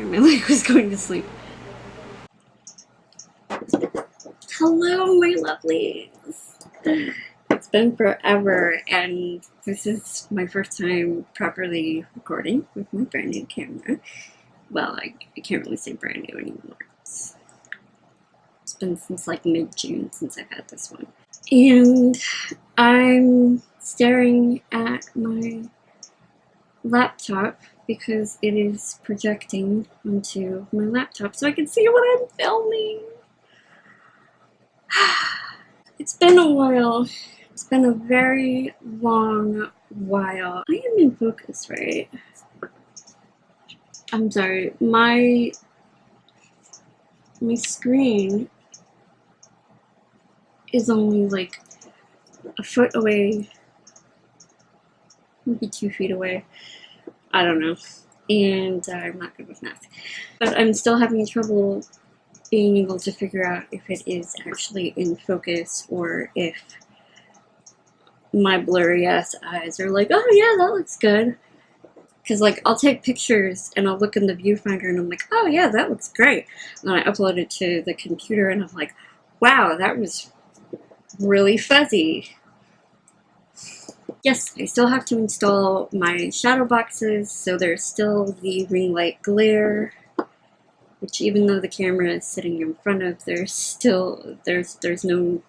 Sorry, my leg was going to sleep. Hello, my lovelies. It's been forever, and this is my first time properly recording with my brand new camera. Well, I can't really say brand new anymore. It's been since like mid-June since I've had this one. And I'm staring at my laptop because it is projecting onto my laptop so I can see what I'm filming. It's been a while. It's been a very long while. I am in focus, right? I'm sorry. My screen is only like a foot away, maybe 2 feet away. I don't know. And I'm not good with math. But I'm still having trouble being able to figure out if it is actually in focus or if my blurry ass eyes are like, oh yeah, that looks good. Because like I'll take pictures and I'll look in the viewfinder and I'm like, oh yeah, that looks great. And then I upload it to the computer and I'm like, wow, that was really fuzzy. Yes, I still have to install my shadow boxes, so there's still the ring light glare, which even though the camera is sitting in front of, there's no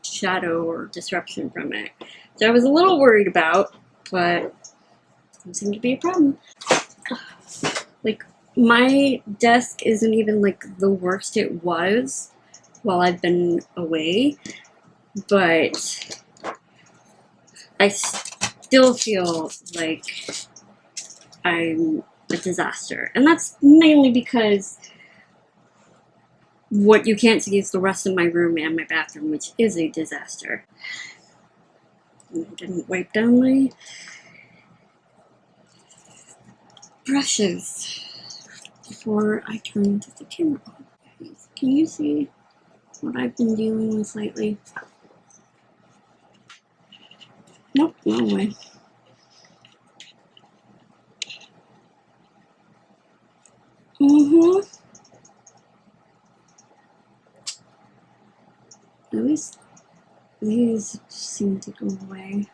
shadow or disruption from it. So I was a little worried about, but it doesn't seem to be a problem. Like, my desk isn't even like the worst it was while I've been away, but I still feel like I'm a disaster. And that's mainly because what you can't see is the rest of my room and my bathroom, which is a disaster. And I didn't wipe down my brushes before I turned the camera on. Can you see what I've been dealing with lately? Nope, no way. At least these seem to go away.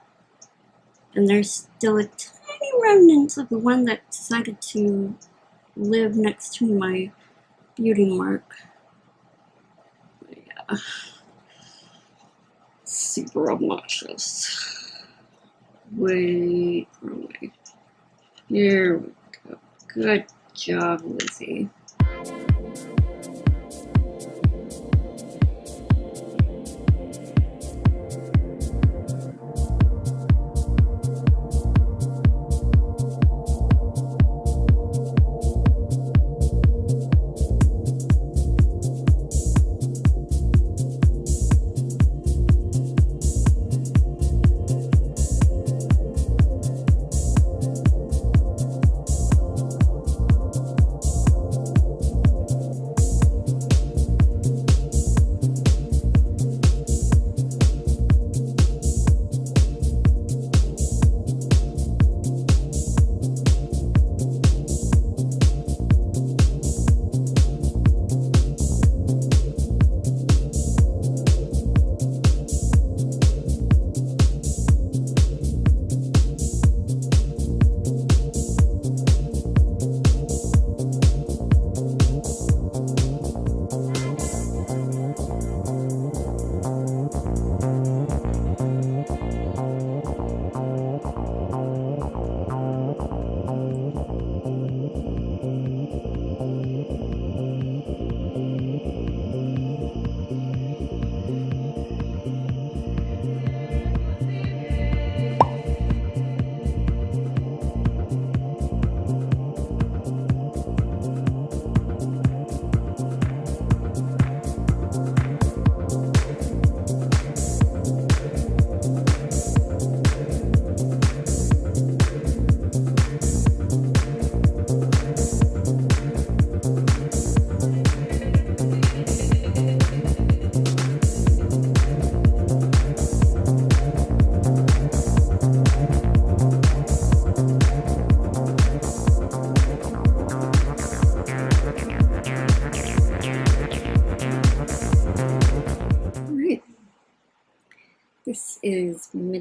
And there's still a tiny remnant of the one that decided to live next to my beauty mark. But yeah. Super obnoxious. Wait for me. Here we go. Good job, Lizzie.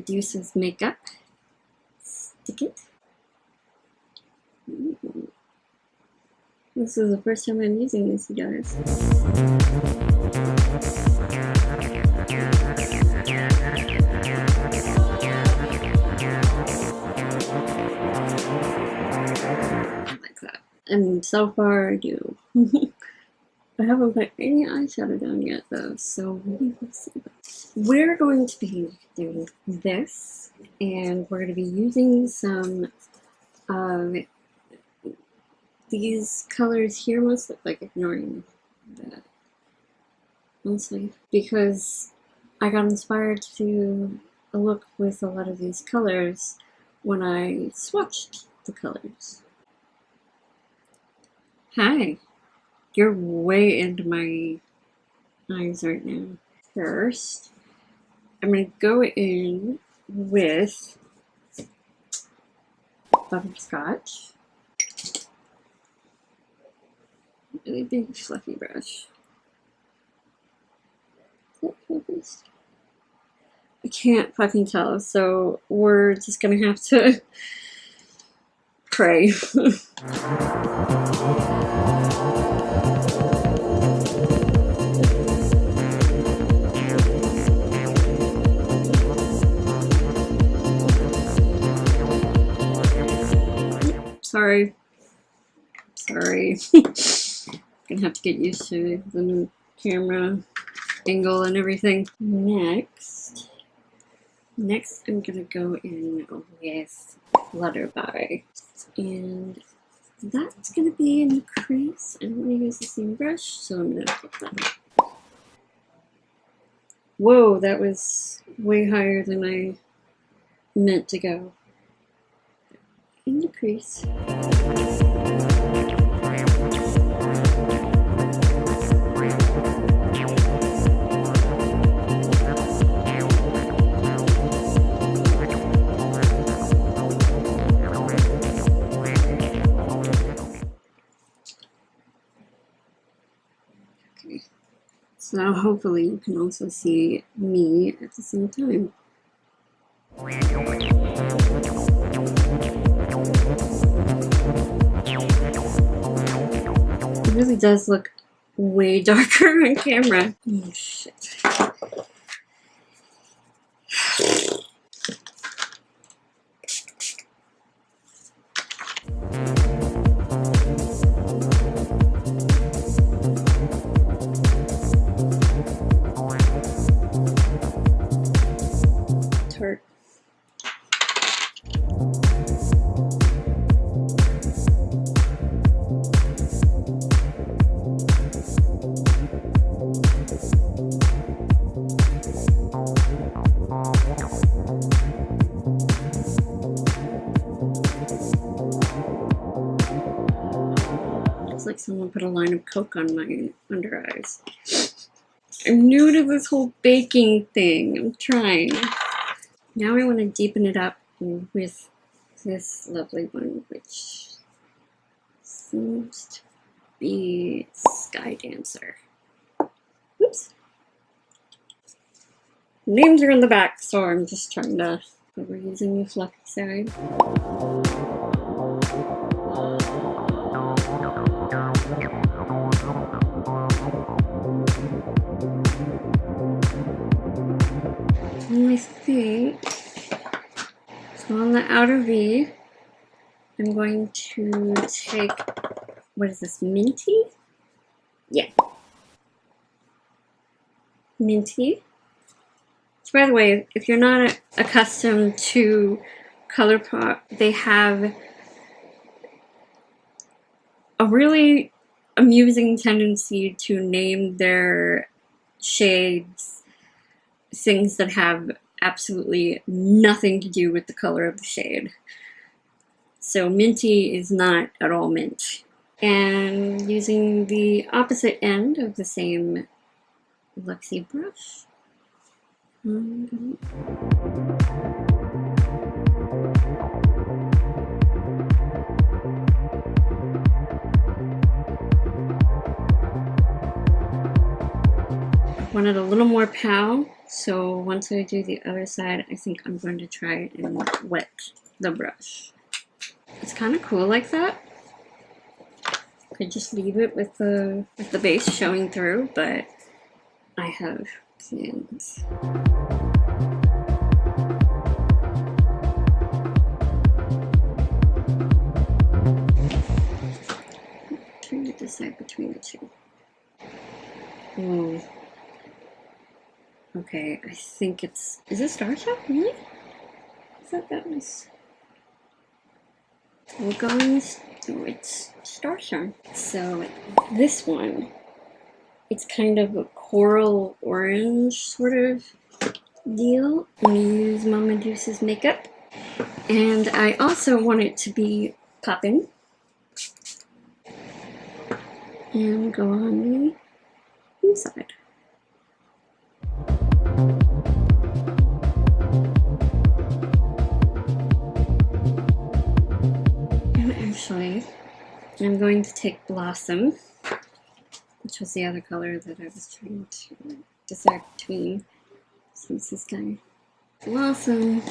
Medusa's makeup. Stick it. This is the first time I'm using this, you guys. Like that. And so far, I do. I haven't put any eyeshadow down yet, though, so we will see. We're going to be doing this, and we're going to be using some of these colors here, mostly, like ignoring that, mostly, because I got inspired to do a look with a lot of these colors when I swatched the colors. Hi! You're way into my eyes right now. First, I'm going to go in with butterscotch. Really big fluffy brush. Is that focused? I can't fucking tell, so we're just going to have to pray. Sorry. Gonna have to get used to the new camera angle and everything. Next I'm gonna go in with Flutterby, and that's gonna be in the crease. I'm gonna use the same brush, so I'm gonna put that. Whoa, that was way higher than I meant to go. In the crease. Okay. So hopefully you can also see me at the same time. It really does look way darker on camera. Oh shit. Tarte. Looks like someone put a line of Coke on my under eyes. I'm new to this whole baking thing. I'm trying. Now I want to deepen it up with this lovely one, which seems to be Sky Dancer. Oops. Names are in the back, so I'm just trying to. But we're using the fluffy side. And I think, so on the outer V, I'm going to take, what is this, Minty? Yeah. Minty. So by the way, if you're not accustomed to ColourPop, they have a really amusing tendency to name their shades things that have absolutely nothing to do with the color of the shade. So Minty is not at all mint. And using the opposite end of the same Luxie brush, wanted a little more pow, So once I do the other side, I think I'm going to try and wet the brush. It's kind of cool like that. Could just leave it with the base showing through, but I have plans. Trying to decide between the two. Ooh. Okay, I think it's... Is it Starshine? Really? I thought that was... We'll go in... Oh, it's Starshine. So, this one, it's kind of a coral orange sort of deal. I'm going to use my Medusa's makeup. And I also want it to be popping. And go on the inside. And actually, I'm going to take Blossom, which was the other color that I was trying to decide between, since this guy. Blossom,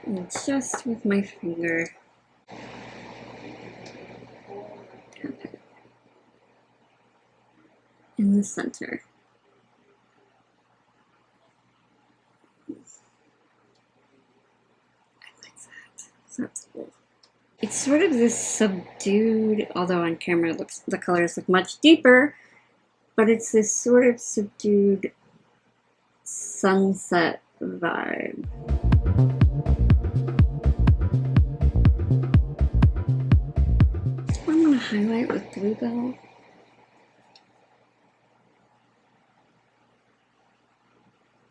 and just with my finger, tap it in the center. I like that. That's cool. It's sort of this subdued, although on camera the colors look much deeper, but it's this sort of subdued sunset vibe. I'm going to highlight with Bluebell.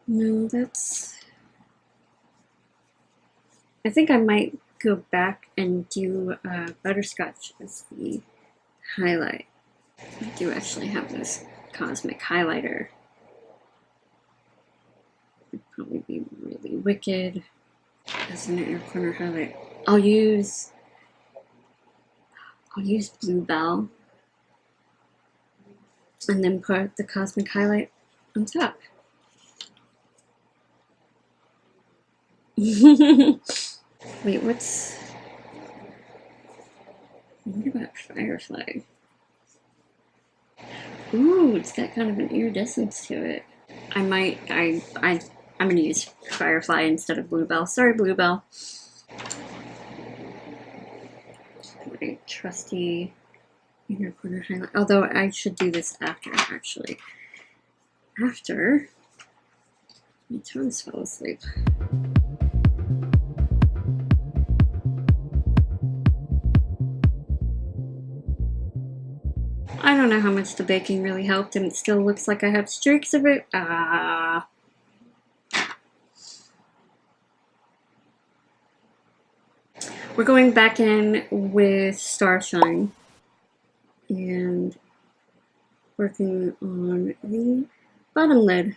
No, that's... I think I might go back and do Butterscotch as the highlight. I do actually have this cosmic highlighter. It'd probably be really wicked as an inner corner highlight. I'll use Bluebell and then put the cosmic highlight on top. Wait, what about Firefly? Ooh, it's got kind of an iridescence to it. I'm gonna use Firefly instead of Bluebell. Sorry, Bluebell. My trusty inner corner highlight. Although I should do this after, actually. After my toes fell asleep. I don't know how much the baking really helped, and it still looks like I have streaks of it. We're going back in with Starshine and working on the bottom lid.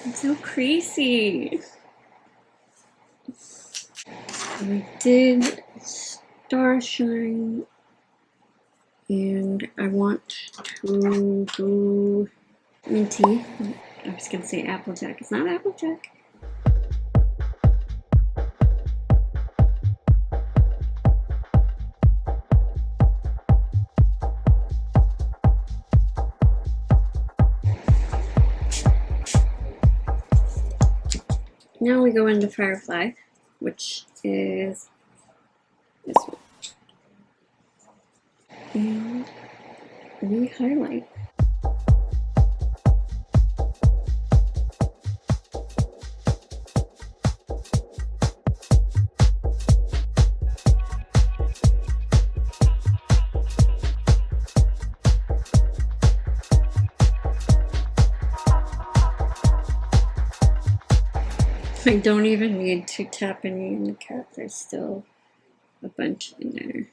It's so creasy. I did Starshine, and I want to do Minty. I was going to say Applejack. It's not Applejack. Now we go into Firefly, which is this one. And we highlight. I don't even need to tap any in the cap. There's still a bunch in there.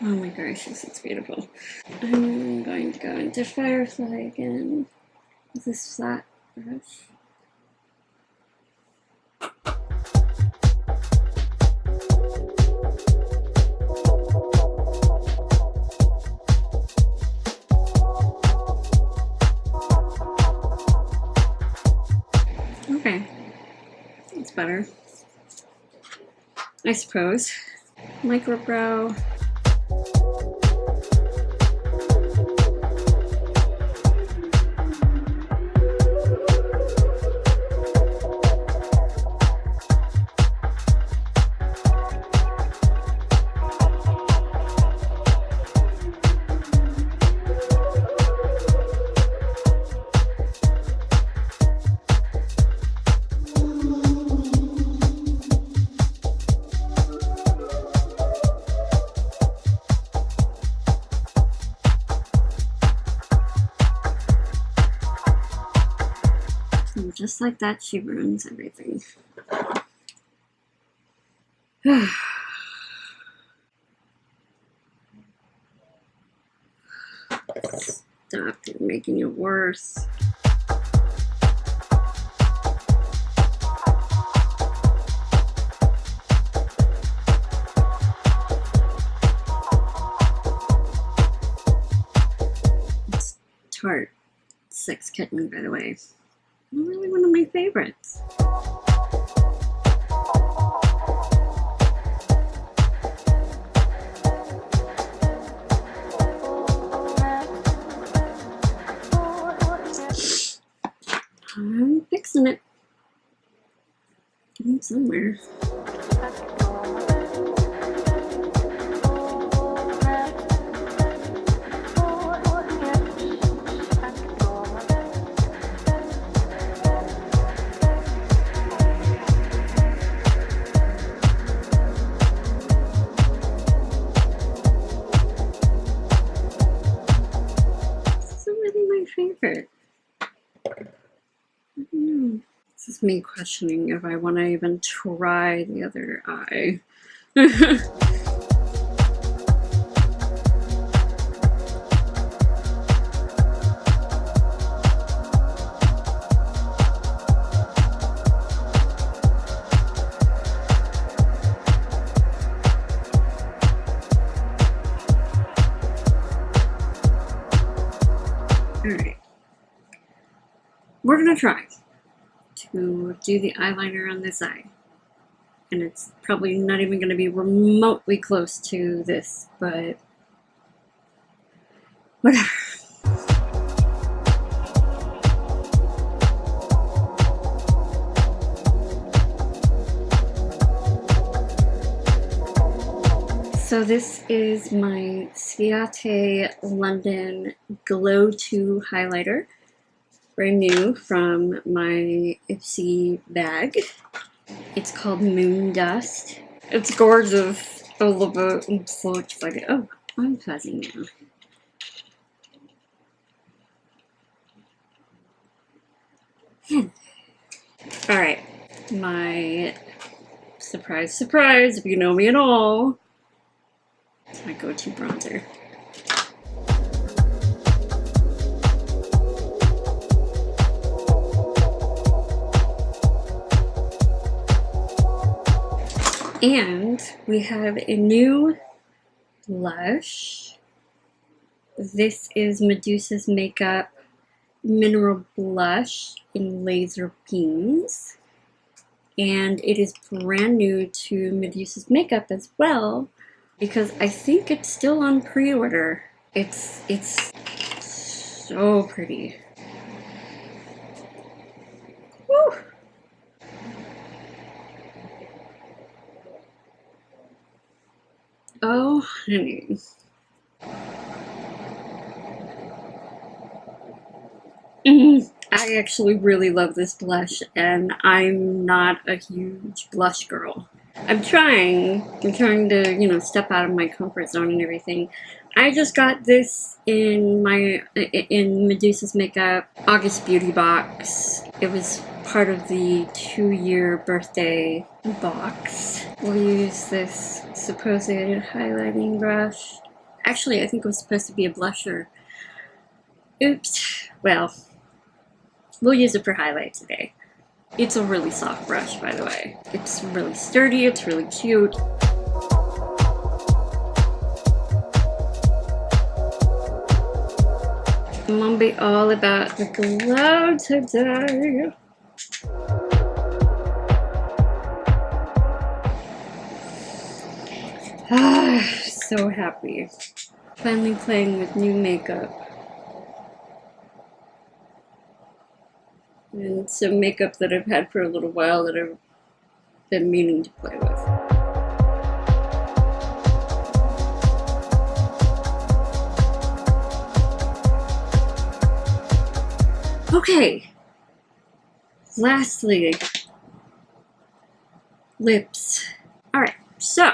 Oh my god. gracious, it's beautiful. I'm going to go into Firefly again with this flat brush. Okay, that's better, I suppose. Micro brow. Just like that, she ruins everything. Stop, you're making it worse. It's Tarte 6 Kitten, by the way. Really one of my favorites. I'm fixing it. Getting somewhere. Favorite. I don't know. This is me questioning if I want to even try the other eye. Alright. We're gonna try to do the eyeliner on this eye. And it's probably not even gonna be remotely close to this, but whatever. So this is my Ciaté London Glow 2 highlighter. Brand new from my Ipsy bag. It's called Moon Dust. It's gorgeous. I love it. I'm so excited. Oh, I'm fuzzy now. Alright. My surprise, surprise, if you know me at all. It's my go-to bronzer. And we have a new Lush. This is Medusa's Makeup Mineral Blush in Laser Beams. And it is brand new to Medusa's Makeup as well, because I think it's still on pre-order. It's so pretty. Woo! Oh, honey. I actually really love this blush, and I'm not a huge blush girl. I'm trying to, you know, step out of my comfort zone and everything. I just got this in Medusa's Makeup August Beauty box. It was part of the 2-year birthday box. We'll use this supposed highlighting brush. Actually, I think it was supposed to be a blusher. Oops. Well, we'll use it for highlight today. It's a really soft brush, by the way. It's really sturdy, it's really cute. I'm gonna be all about the glow today. Ah, so happy. Finally playing with new makeup. And some makeup that I've had for a little while that I've been meaning to play with. Okay, lastly, lips. Alright, so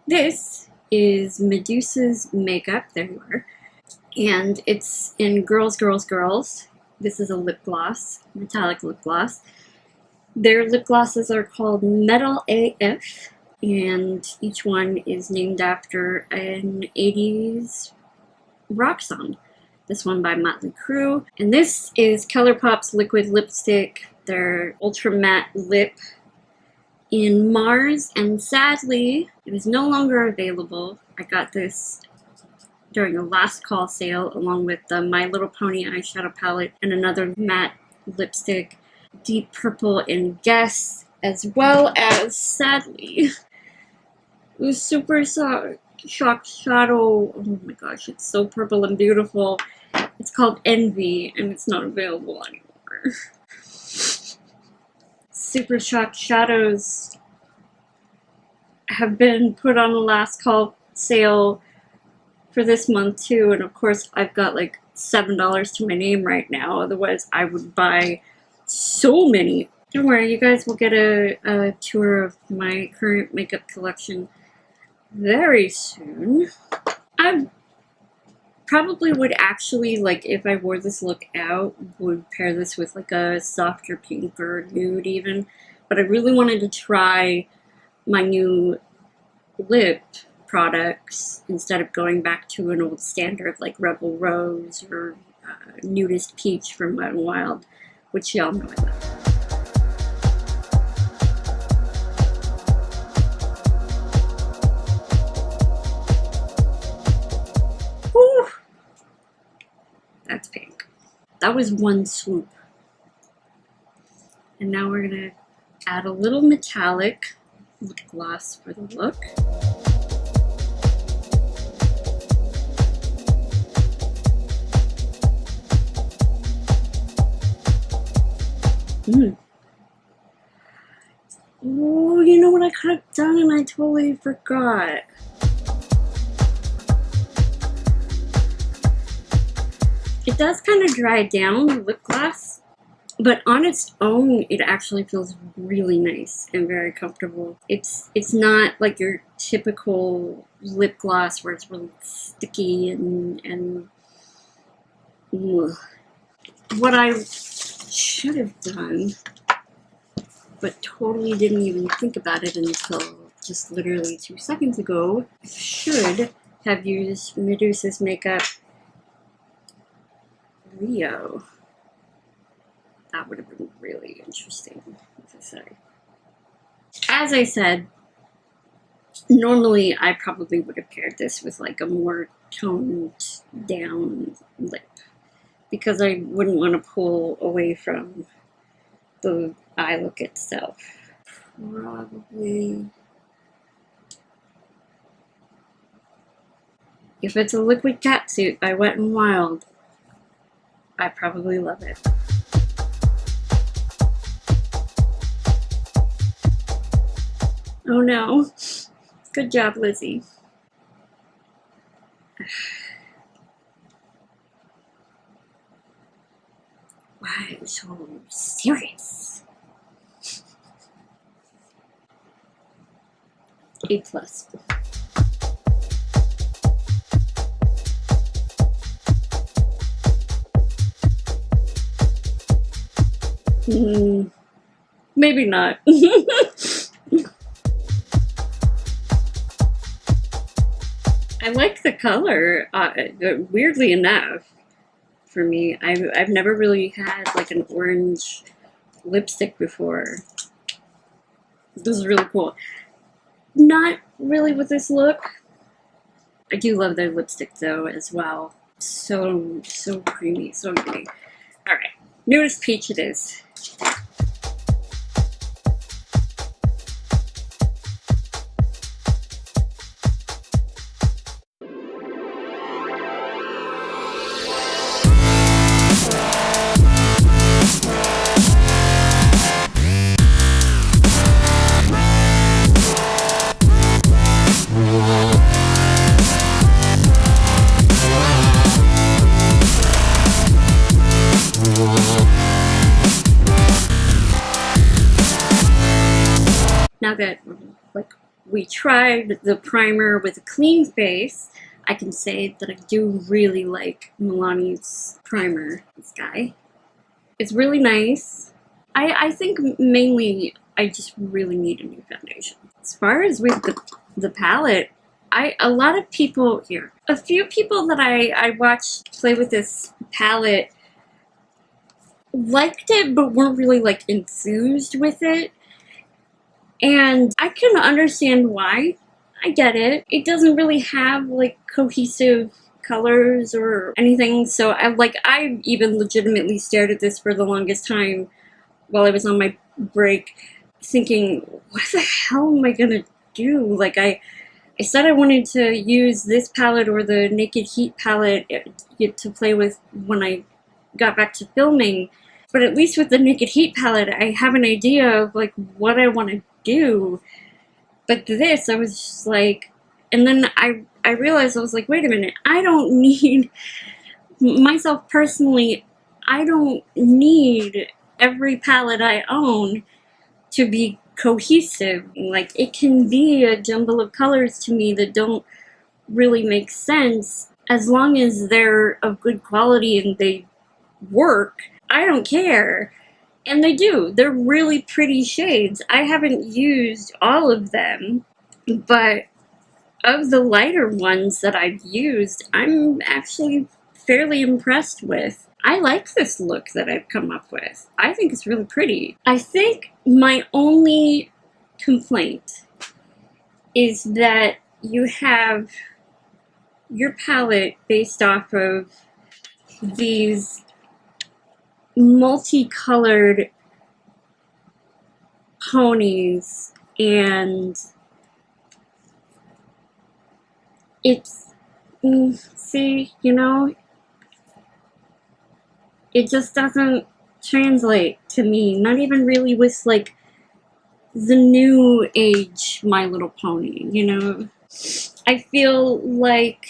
this is Medusa's makeup, there you are, and it's in Girls, Girls, Girls. This is a lip gloss, metallic lip gloss. Their lip glosses are called Metal AF, and each one is named after an 80s rock song. This one by Motley Crue. And this is ColourPop's liquid lipstick, their ultra matte lip in Mars, and sadly, it is no longer available. I got this during a last call sale along with the My Little Pony eyeshadow palette and another matte lipstick, deep purple in Guess, as well as, sadly, it was super shock shadow. Oh my gosh, it's so purple and beautiful. It's called Envy, and it's not available anymore. Super Shock Shadows have been put on the last call sale for this month too, and of course I've got like $7 to my name right now, otherwise I would buy so many. Don't worry, you guys will get a tour of my current makeup collection very soon. I probably would actually, like, if I wore this look out, would pair this with like a softer pink or nude even, but I really wanted to try my new lip products instead of going back to an old standard like Rebel Rose or Nudist Peach from Wet n Wild, which y'all know I love. Whew. That's pink. That was one swoop. And now we're gonna add a little metallic lip gloss for the look. Oh, you know what I could have done and I totally forgot. It does kind of dry down the lip gloss, but on its own, it actually feels really nice and very comfortable. It's not like your typical lip gloss where it's really sticky and ugh. What I should have done, but totally didn't even think about it until just literally 2 seconds ago, should have used Medusa's makeup Rio. That would have been really interesting, as I say. As I said, normally I probably would have paired this with like a more toned down lip, because I wouldn't want to pull away from the eye look itself. Probably, if it's a liquid catsuit by Wet n Wild, I probably love it. Oh no. Good job, Lizzie. Why are you so serious? A+. Maybe not. I like the color, weirdly enough, for me. I've never really had like an orange lipstick before. This is really cool. Not really with this look. I do love their lipstick though as well. So creamy, so yummy. Alright, Nudist Peach it is. Now that like we tried the primer with a clean face, I can say that I do really like Milani's primer. This guy, it's really nice. I think mainly I just really need a new foundation. As far as with the palette, a lot of people here, a few people that I watched play with this palette liked it, but weren't really like enthused with it. And I can understand why. I get it. It doesn't really have like cohesive colors or anything. So I even legitimately stared at this for the longest time while I was on my break, thinking, what the hell am I gonna do? Like I said I wanted to use this palette or the Naked Heat palette to play with when I got back to filming. But at least with the Naked Heat palette, I have an idea of like what I want to do. But this, I was just like, and then I realized, I was like, wait a minute, I don't need, myself personally, I don't need every palette I own to be cohesive. Like, it can be a jumble of colors to me that don't really make sense. As long as they're of good quality and they work, I don't care. And they do. They're really pretty shades. I haven't used all of them, but of the lighter ones that I've used, I'm actually fairly impressed with. I like this look that I've come up with. I think it's really pretty. I think my only complaint is that you have your palette based off of these multicolored ponies, and it's, see, you know, it just doesn't translate to me, not even really with like the new age My Little Pony, you know. I feel like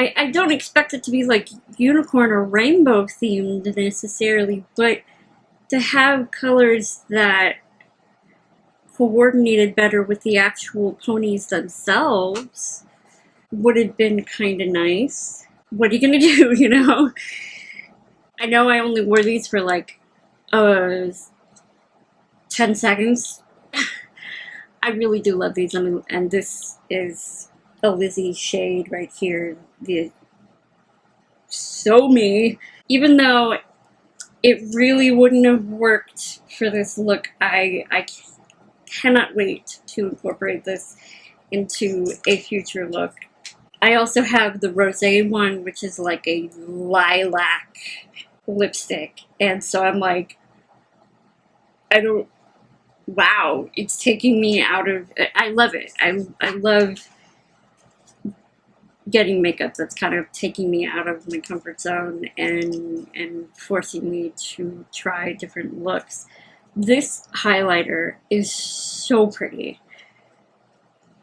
I don't expect it to be like unicorn or rainbow themed necessarily, but to have colors that coordinated better with the actual ponies themselves would have been kind of nice. What are you gonna do, you know? I know I only wore these for like 10 seconds. I really do love these, and this is a Lizzi shade right here. So me. Even though it really wouldn't have worked for this look, I cannot wait to incorporate this into a future look. I also have the rosé one, which is like a lilac lipstick, and so I'm like, wow, it's taking me out of, I love it. I love getting makeup that's kind of taking me out of my comfort zone and forcing me to try different looks. This highlighter is so pretty.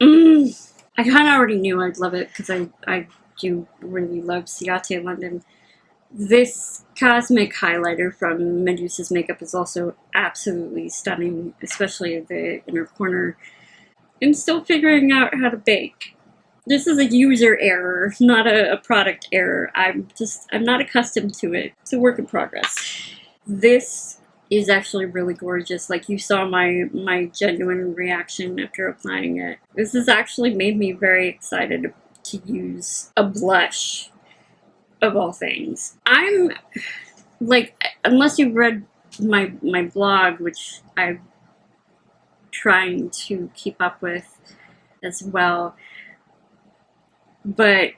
I kind of already knew I'd love it because I do really love Ciaté London. This cosmic highlighter from Medusa's makeup is also absolutely stunning, especially the inner corner. I'm still figuring out how to bake. This is a user error, not a product error. I'm not accustomed to it. It's a work in progress. This is actually really gorgeous. Like, you saw my genuine reaction after applying it. This has actually made me very excited to use a blush, of all things. I'm, like, unless you've read my blog, which I'm trying to keep up with as well, but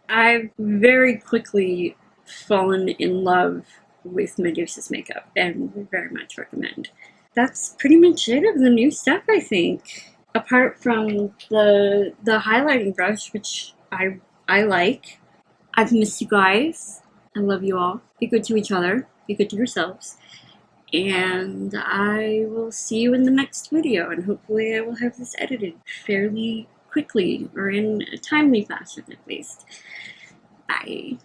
I've very quickly fallen in love with Medusa's makeup and would very much recommend. That's pretty much it of the new stuff, I think. Apart from the highlighting brush, which I like. I've missed you guys. I love you all. Be good to each other. Be good to yourselves. And I will see you in the next video, and hopefully I will have this edited fairly quickly, or in a timely fashion at least. Bye.